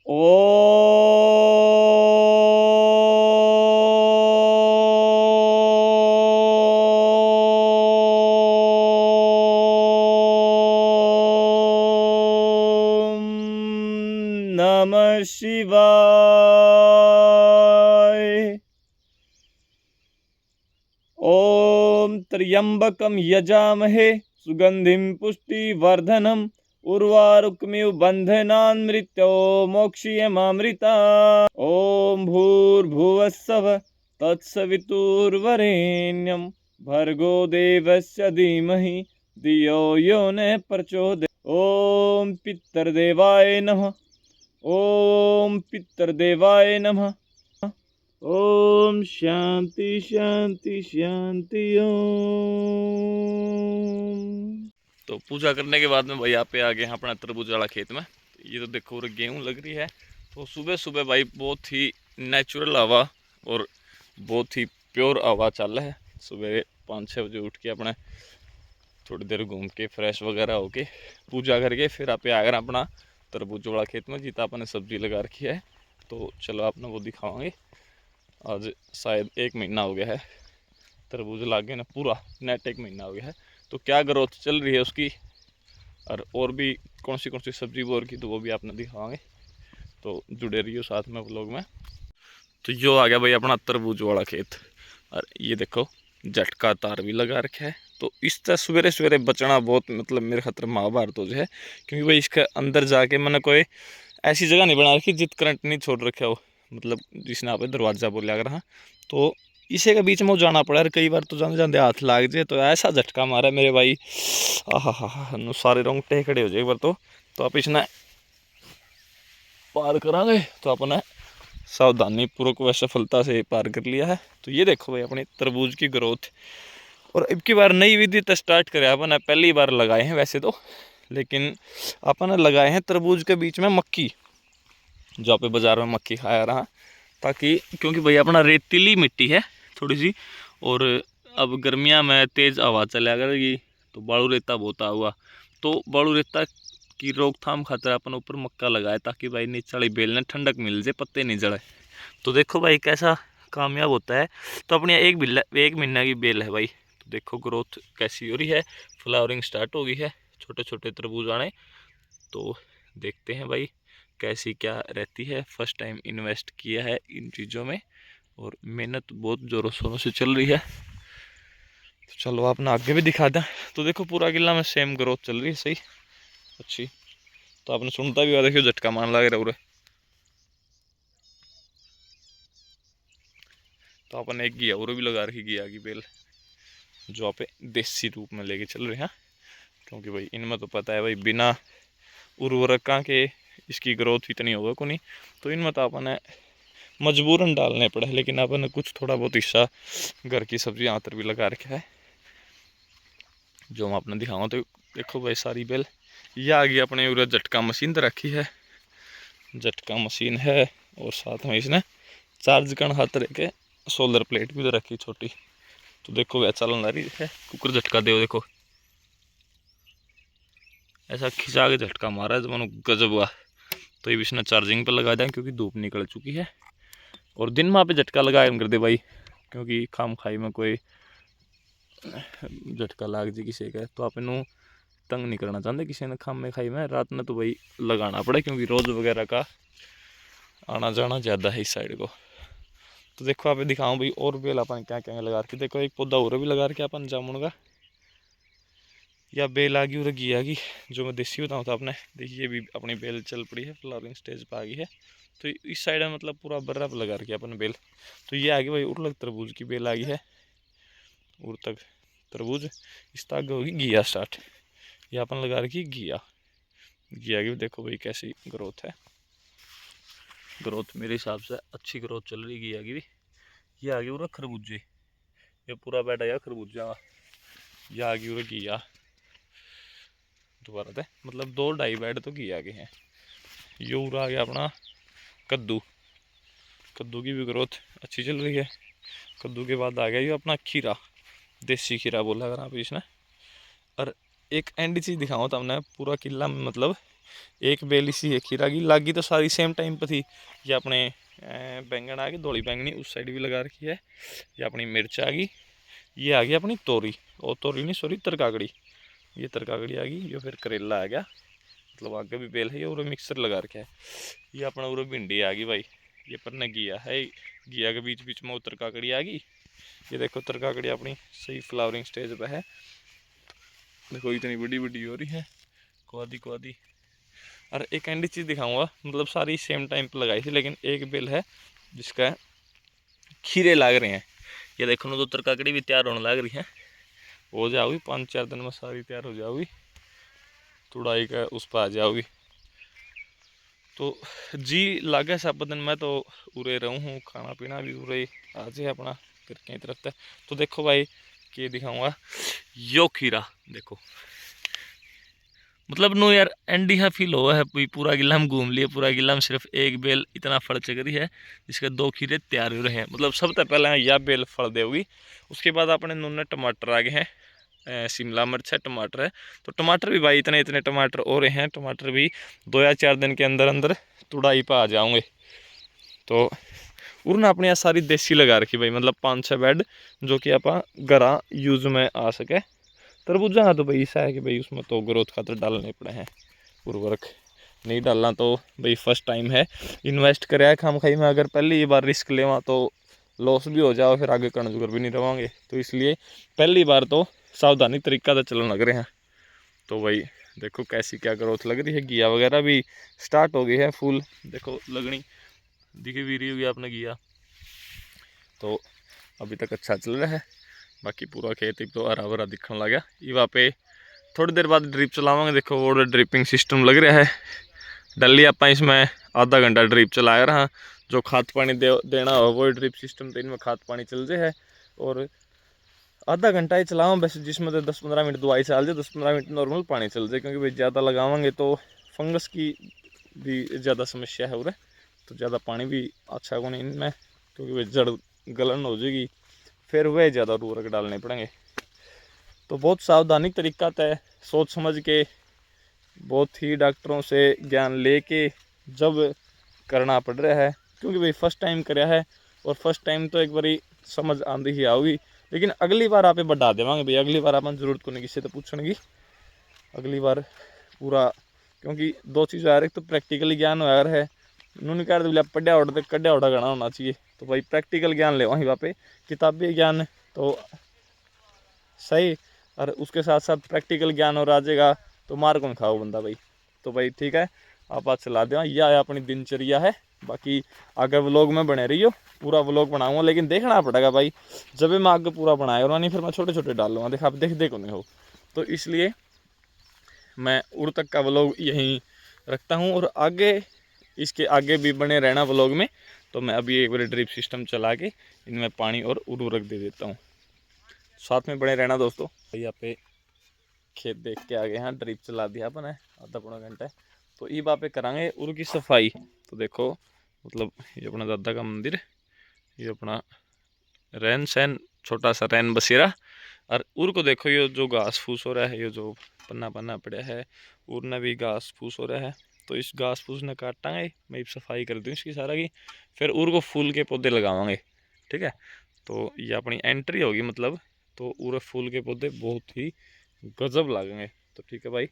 ओम नमः शिवाय। ओम त्र्यंबकं यजामहे सुगंधिं पुष्टिवर्धनम् उर्वारुकमिव बन्धनान् मृत्यो मोक्षयेमामृता। ओम भूर्भुवस्सुः तत्सवितुर्वरेण्यं भर्गो देवस्य धीमहि धियो यो न प्रचोदयात्। ओम पितृदेवाय नमः। ओम पितृदेवाय नमः। ओम शांति शांति शांति ओम। तो पूजा करने के बाद में भाई यहाँ पे आ गए हैं अपना तरबूज वाला खेत में। ये तो देखो गेहूं लग रही है। तो सुबह सुबह भाई बहुत ही नेचुरल हवा और बहुत ही प्योर हवा चल रहा है। सुबह 5-6 बजे उठ के अपने थोड़ी देर घूम के फ्रेश वगैरह होके पूजा करके फिर आप आ गए अपना तरबूज वाला खेत में जीता अपने सब्जी लगा रखी है। तो चलो आपने वो दिखावांगे। आज शायद 1 महीना हो गया है तरबूज लागे ना, पूरा नेट 1 महीना हो गया है। तो क्या ग्रोथ चल रही है उसकी और भी कौन सी सब्जी बोर की तो वो भी आपने दिखावांगे। तो जुड़े रहिए साथ में व्लॉग में। तो यो आ गया भाई अपना तरबूज वाला खेत और ये देखो झटका तार भी लगा रखा है। तो इस तरह सवेरे सवेरे बचना बहुत मतलब मेरे खतर महाभारत हो जाए, क्योंकि भाई इसके अंदर जाके मैंने कोई ऐसी जगह नहीं बना रखी जित करंट नहीं छोड़ रखा हो, मतलब जिसने आप दरवाजा बोलिया अगर। हाँ तो इसे के बीच में वो जाना पड़ा। कई बार तो जाने जाते हाथ लाग जाए तो ऐसा झटका मारा मेरे भाई, आहा हा सारे रोंगटे खड़े हो जाए एक बार। तो आप इसने पार करांगे तो अपने सावधानी पूर्वक व सफलता से पार कर लिया है। तो ये देखो भाई अपनी तरबूज की ग्रोथ। और अब की बार नई विधि तो स्टार्ट करे अपन, पहली बार लगाए हैं वैसे तो, लेकिन अपन लगाए हैं तरबूज के बीच में मक्की, जो आप बाजार में मक्की खाया रहा, ताकि क्योंकि भाई अपना रेतीली मिट्टी है थोड़ी सी, और अब गर्मियाँ में तेज़ हवा चला करेगी तो बालू रेता बोता हुआ, तो बालू रेता की रोकथाम खातर अपन ऊपर मक्का लगाए ताकि भाई नीचे वाली बेल ने ठंडक मिल जाए, पत्ते नहीं जड़े। तो देखो भाई कैसा कामयाब होता है। तो अपनी 1 महीना की बेल है भाई। तो देखो ग्रोथ कैसी हो रही है, फ्लावरिंग स्टार्ट हो गई है, छोटे छोटे तरबूज आने। तो देखते हैं भाई कैसी क्या रहती है। फर्स्ट टाइम इन्वेस्ट किया है इन चीज़ों में और मेहनत बहुत ज़ोरों शोरों से चल रही है। तो चलो आपने आगे भी दिखा दें। तो देखो पूरा किला में सेम ग्रोथ चल रही है, सही अच्छी। तो आपने सुनता भी हुआ, देखियो झटका मान लगे रहे। तो अपन एक घिया और भी लगा रखी, घिया की बेल, जो आप देसी रूप में लेके चल रहे हैं, क्योंकि भाई इनमें तो पता है भाई बिना उर्वरक के इसकी ग्रोथ इतनी होगा को नहीं। तो इनमें तो अपन मजबूरन डालने पड़े, लेकिन अपन कुछ थोड़ा बहुत हिस्सा घर की सब्जी यहाँ पर भी लगा रखा है, जो मैं अपने दिखाऊँ। तो देखो भाई सारी बेल ये आ गई अपने उधर झटका मशीन तो रखी है, झटका मशीन है, और साथ में इसने चार्ज करने खातर के सोलर प्लेट भी उधर रखी छोटी। तो देखो वह चलन आ रही है, कुकर झटका दे देखो ऐसा खिंचा के झटका मारा है जब मनो गजब हुआ। तो ये भी इसने चार्जिंग पर लगा दिया क्योंकि धूप निकल चुकी है, और दिन में पे झटका लगाया कर दे भाई, क्योंकि खाम खाई में कोई झटका लाग जाए किसी का तो आप इनू तंग नहीं करना चाहते किसी ने खाम में खाई में। रात में तो भाई लगाना पड़े, क्योंकि रोज़ वगैरह का आना जाना ज़्यादा है इस साइड को। तो देखो आप दिखाऊँ भाई और बेल अपन क्या क्या लगा रखी। देखो एक पौधा और भी लगा रखे अपन जामुन का, या बेल आ गई और घी आ गई, जो मैं देसी बताऊँ था आपने। देखिए भी अपनी बेल चल पड़ी है, फ्लावरिंग स्टेज पर आ गई है। तो इस साइड में मतलब पूरा बर्रा लगा रखी है अपन बेल। तो ये आ गई भाई उर्लक तरबूज की बेल आ गई है, उर तक तरबूज। इस तक होगी घिया स्टार्ट, ये अपन लगा रखी घिया। घिया की देखो भाई कैसी ग्रोथ है, ग्रोथ मेरे हिसाब से अच्छी ग्रोथ चल रही है घिया की भी। ये आ गई उरा खरबूजे, ये पूरा बैठा है खरबूजा। ये आ गई उरा घिया दोबारा थे, मतलब 2-2.5 बेड तो घिया के हैं। ये उरा आ गया अपना कद्दू, कद्दू की भी ग्रोथ अच्छी चल रही है। कद्दू के बाद आ गया ये अपना खीरा, देसी खीरा बोला अगर आप इसने। और एक एंड चीज़ दिखाऊँ तो हमने पूरा किला में मतलब एक बेल इसी है खीरा की, लागी तो सारी सेम टाइम पर थी। ये अपने बैंगन आ गई, धोली बैंगनी उस साइड भी लगा रखी है। ये अपनी मिर्च आ गई, ये आ गई अपनी तोरी, और तोरी नहीं सॉरी तरकाकड़ी, ये तरकाकड़ी आ गई। ये फिर करेला आ गया, मतलब आगे भी बेल है, ये और मिक्सर लगा रखा है। ये अपना उरे भिंडी आ गई भाई, ये पर न घिया है, घिया के बीच बीच में वो तरकाकड़ी आ गई। ये देखो तरकाकड़ी अपनी सही फ्लावरिंग स्टेज पे है, देखो इतनी बड़ी बड़ी हो रही है, क्वादी क्वादी। और एक एंडी चीज़ दिखाऊंगा, मतलब सारी सेम टाइम पर लगाई थी, लेकिन एक बेल है जिसका खीरे लाग रहे हैं। ये देखो ना, तो तरकाकड़ी भी तैयार होने लग रही है, हो जाओगी 5-4 दिन में सारी तैयार हो जाओगी, तुड़ाई का उस पर आ जाओगी। तो जी लागे सब दिन मैं तो उरे रहूँ हूँ, खाना पीना भी उरे आज है अपना फिर कहीं तरफ तक। तो देखो भाई कि दिखाऊंगा यो खीरा, देखो मतलब नो यार एंडी है फील हुआ है, पूरा गिला हम घूम लिए, पूरा गिला हम सिर्फ एक बेल इतना फल चकरी है जिसके 2 खीरे तैयार हो रहे हैं। मतलब सबसे पहले यह बेल फल देगी, उसके बाद अपने नूने टमाटर आ गए हैं, शिमला मिर्च है, टमाटर है। तो टमाटर भी भाई इतने इतने टमाटर हो रहे हैं, टमाटर भी 2 या 4 दिन के अंदर अंदर तुड़ाई पर आ जाओगे। तो उन्होंने अपनी सारी देसी लगा रखी भाई, मतलब 5-6 बेड जो कि आप घरा यूज़ में आ सके। तरबूजा हाँ तो भाई ऐसा है कि भाई उसमें तो ग्रोथ खातर डालने पड़े हैं उर्वरक, नहीं डालना तो भाई फर्स्ट टाइम है इन्वेस्ट कराया खाम खाई में, अगर पहली बार रिस्क लेवा तो लॉस भी हो जाओ, फिर आगे करने जुगर भी नहीं रहोगे। तो इसलिए पहली बार तो सावधानी तरीका तो चलने लग रहे हैं। तो भाई देखो कैसी क्या ग्रोथ लग रही है, घिया वगैरह भी स्टार्ट हो गई है फूल, देखो लगनी दिखी भी रही होगी आपने घिया। तो अभी तक अच्छा चल रहा है, बाकी पूरा खेत तो हरा भरा दिखने लग गया। ये वहाँ पे थोड़ी देर बाद ड्रिप चलावांगे, देखो वो ड्रिपिंग सिस्टम लग रहा है। डली आप इसमें आधा घंटा ड्रिप चलाया रहा, जो खाद पानी देना हो वो ड्रिप सिस्टम तो इनमें खाद पानी चल जाए है। और आधा घंटा ही चलाऊँ बस, जिसमें तो 10-15 मिनट दवाई चल जाए, 10-15 मिनट नॉर्मल पानी चल जाए, क्योंकि भाई ज़्यादा लगावांगे तो फंगस की भी ज़्यादा समस्या है उरे, तो ज़्यादा पानी भी अच्छा को नहीं इनमें, क्योंकि भाई जड़ गलन हो जाएगी, फिर वह ज़्यादा उर्वरक डालने पड़ेंगे। तो बहुत सावधानी तरीका तय सोच समझ के, बहुत ही डॉक्टरों से ज्ञान लेके जब करना पड़ रहा है, क्योंकि भाई फर्स्ट टाइम कराया है, और फर्स्ट टाइम तो एक बारी समझ आती ही आओगी, लेकिन अगली बार आप बढ़ा देवांगे भाई, अगली बार अपन जरूरत को नहीं किसी से पूछने की, अगली बार पूरा, क्योंकि 2 चीज़ आ रही, तो प्रैक्टिकली ज्ञान हो रहा है, उन्होंने कहा बोले पढ़िया उड़ा कढ़िया उड़ा गणा होना चाहिए। तो भाई प्रैक्टिकल ज्ञान ले वहीं वहाँ पे, किताबी ज्ञान तो सही, और उसके साथ साथ प्रैक्टिकल ज्ञान और आ जाएगा तो मार कौन खाओ बंदा भाई। तो भाई ठीक है, आप आज चला दें, यह अपनी दिनचर्या है। बाकी आगे व्लॉग में बने रहियो, पूरा व्लॉग बनाऊंगा, लेकिन देखना पड़ेगा भाई, जब मैं आगे पूरा बनाएगा नहीं फिर मैं छोटे छोटे डाल लूँगा, देखा आप देखो नहीं हो। तो इसलिए मैं उड़ तक का व्लॉग यहीं रखता हूँ, और आगे इसके आगे भी बने रहना व्लॉग में। तो मैं अभी एक बार ड्रिप सिस्टम चला के इनमें पानी और उर्वरक दे देता हूँ, साथ में बने रहना दोस्तों। यहाँ पे खेत देख के आ गए हैं, ड्रिप चला दिया अपन है आधा पौना घंटा, तो ये वहाँ पे करांगे उर की सफाई। तो देखो मतलब ये अपना दादा का मंदिर, ये अपना रैन सैन छोटा सा रैन बसेरा, और उर को देखो ये जो घास फूस हो रहा है, ये जो पन्ना पन्ना पड़ा है, उर ने भी घास फूस हो रहा है। तो इस घास फूस ने काटांगे, मैं सफाई कर दूँ इसकी सारा की, फिर उर को फूल के पौधे लगावांगे, ठीक है। तो ये अपनी एंट्री होगी मतलब, तो उरे फूल के पौधे बहुत ही गजब लगेंगे। तो ठीक है भाई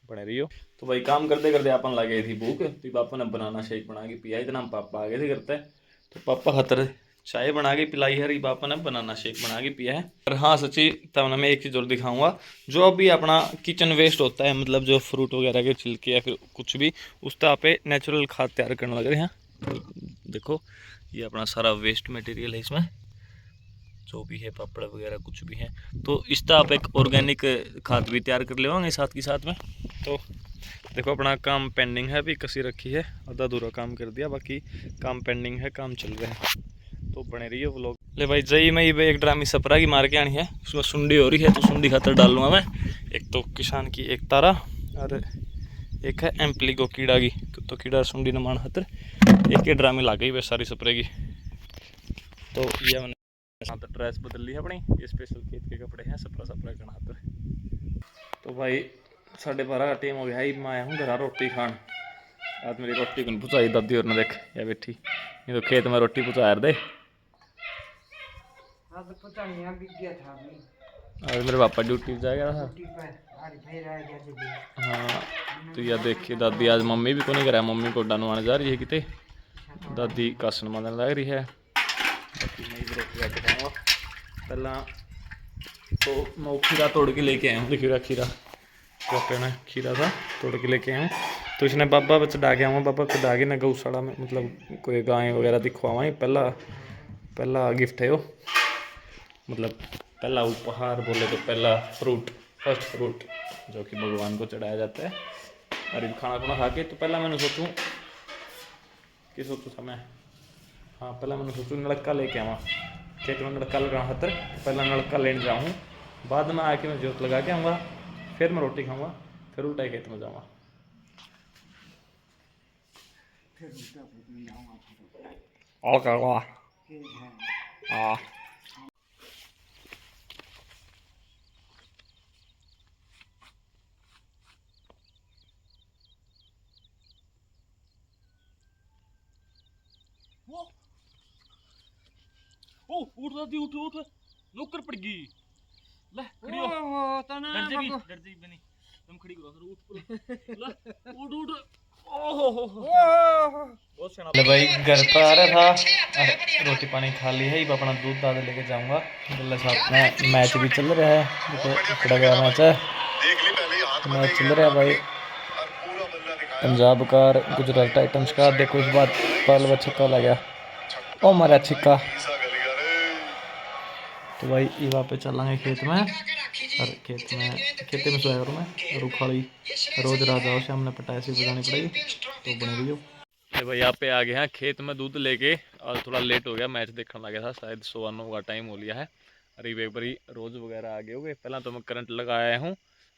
बने रहियो। तो भाई काम करते करते अपन लगे थी भूख, फिर पापा ने बनाना शेक बना के पिया, इतना हम पापा आगे थे करते, तो पापा खातर चाय बना के पिलाई है, पापा ने बनाना शेक बना के पिया है। और हाँ सच्ची तब मैं एक चीज़ और दिखाऊंगा, जो अभी अपना किचन वेस्ट होता है, मतलब जो फ्रूट वगैरह के छिलके या फिर कुछ भी, उस तरह पे नेचुरल खाद तैयार करने लग रहे हैं। तो देखो ये अपना सारा वेस्ट मटेरियल है, इसमें जो भी है पापड़ वगैरह कुछ भी है, तो इस तरह आप एक ऑर्गेनिक खाद भी तैयार कर लेवांगे साथ के साथ में। तो देखो अपना काम पेंडिंग है, अभी कसी रखी है, आधा अधूरा काम कर दिया, बाकी काम पेंडिंग है, काम चल रहा है। तो बने रहिए वो लोग। ले भाई जई मैं ये एक ड्रामी सपरा की मार के आनी है, उसमें सुंडी हो रही है, तो सुंडी खातर डाल लूँगा मैं, एक तो किसान की एक तारा, और एक है एम्पलीगो कीड़ा की, तो कीड़ा सुंडी न मान खातर एक ही ड्रामी ला गई वह सारी सपरे की। तो ये मैंने तो ड्रेस बदल ली है अपनी, ये स्पेशल खेत के कपड़े हैं सपरा सपरा के खातर। तो भाई 12:30 का टाइम हो गया है। मैं आया हूँ घर रोटी खान। आज मेरी रोटी कौन पहुँचाई दादी और ने देख या बैठी, ये तो खेत में रोटी पहुँचा दे। आज मेरे पापा ड्यूटी पे जाएगा था। हाँ तो यह देखिए दादी आज मम्मी भी को नहीं करा, मम्मी को डनवाने जा रही है किते, दादी कासन मारने लग रही है। पहला तो मैं खीरा तोड़ के लेके आया हूँ, खीरा क्या कहना खीरा था, तोड़ के लेके आया हूँ। तो इसने बाबा बच्चा डाके आऊँ, बाबा को डाके ना गौशाला में मतलब कोई गाय वगैरह दिखवावा। पहला गिफ्ट है वो, मतलब पहला उपहार बोले तो पहला फ्रूट, फर्स्ट फ्रूट जो कि भगवान को चढ़ाया जाता है। और खाना खुना खा के तो पहला मैंने सोचूं कि सोचूं था मैं, हाँ पहला मैंने सोचूं नलका लेके आवा, खेत में नलका लगा खातर पहला नलका लेने जाऊँ, बाद में आके मैं जोत लगा के आऊँगा, फिर मैं रोटी खाऊँगा, फिर उल्टा खेत में जाऊँगा। हाँ ओ उठ दादी उठ नौकर पड़ गई। ले खड़ी हो, डर जाएगी बनी, तुम खड़ी करो सर, उठ ले उठ ओहो बहुत सेना। ले भाई घर पर आ रहा था, रोटी पानी खा ली है, अपना दूध दाद लेके जाऊंगा। गले साथ में मैच भी चल रहा है, खड़ा गया मैच है, मैच चल रहा है भाई पंजाब का गुजरात टाइटंस का। देखो इस बार पल छक्का लग गया, ओ मारा छिक्का। तो भाई ये पे चलेंगे खेत में, और खेत में सोया करूँ मैं रूखाली रोज राजा से हमने पटासी बजानी पड़ेगी तो बने रही हो। भाई यहाँ पे आ गए हैं खेत में दूध लेके, और थोड़ा लेट हो गया, मैच देखने लगा था, शायद 9:15 का टाइम हो लिया है। अरे एक बारी रोज वगैरह आ गए हो गए, पहला तो मैं करंट लगाया हूँ,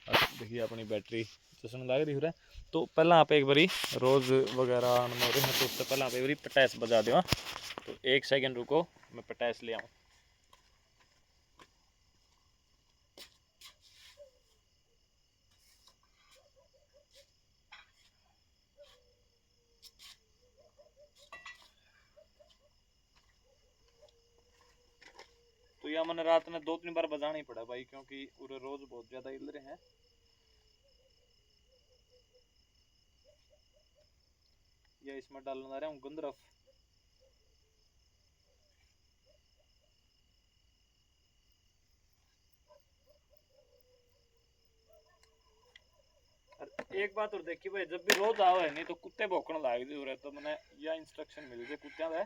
और देखिए अपनी बैटरी चश्मा लग रही है। तो पहला आप एक बारी रोज वगैरह हो रहे हैं, तो उससे पहले आप एक बारी पटास बजा दो। तो 1 सेकंड रुको, मैं पटास ले आऊँ। तो यह मैंने रात में 2-3 बार बजाना ही पड़ा भाई, क्योंकि पूरे रोज बहुत ज्यादा हिल रहे हैं। या इसमें डालना रहा हूँ गंदरफ। एक बात और देखी भाई, जब भी रोज आओ है नहीं तो कुत्ते भौंकने लाग जरूर है, तो मैंने यह इंस्ट्रक्शन मिल गई कुत्ते है,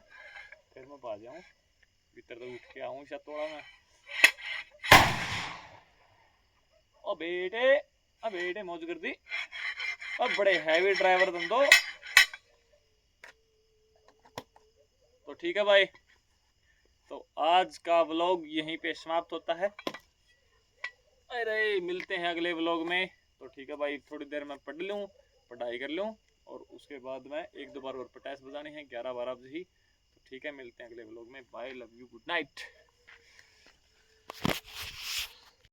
फिर मैं भाग जाऊँ भीतर तो उठ के आऊँ छतोड़ा में। ओ बेटे मौज कर दी, अब बड़े हैवी ड्राइवर तुम तो ठीक है भाई। तो आज का व्लॉग यहीं पे समाप्त होता है। अरे मिलते हैं अगले व्लॉग में। तो ठीक है भाई, थोड़ी देर में पढ़ लूँ, पढ़ाई कर लूँ, और उसके बाद में 1-2 बार और पटास बजानी है 11-12 बजे ही। तो ठीक है, मिलते हैं अगले व्लॉग में। Bye, love you, good night.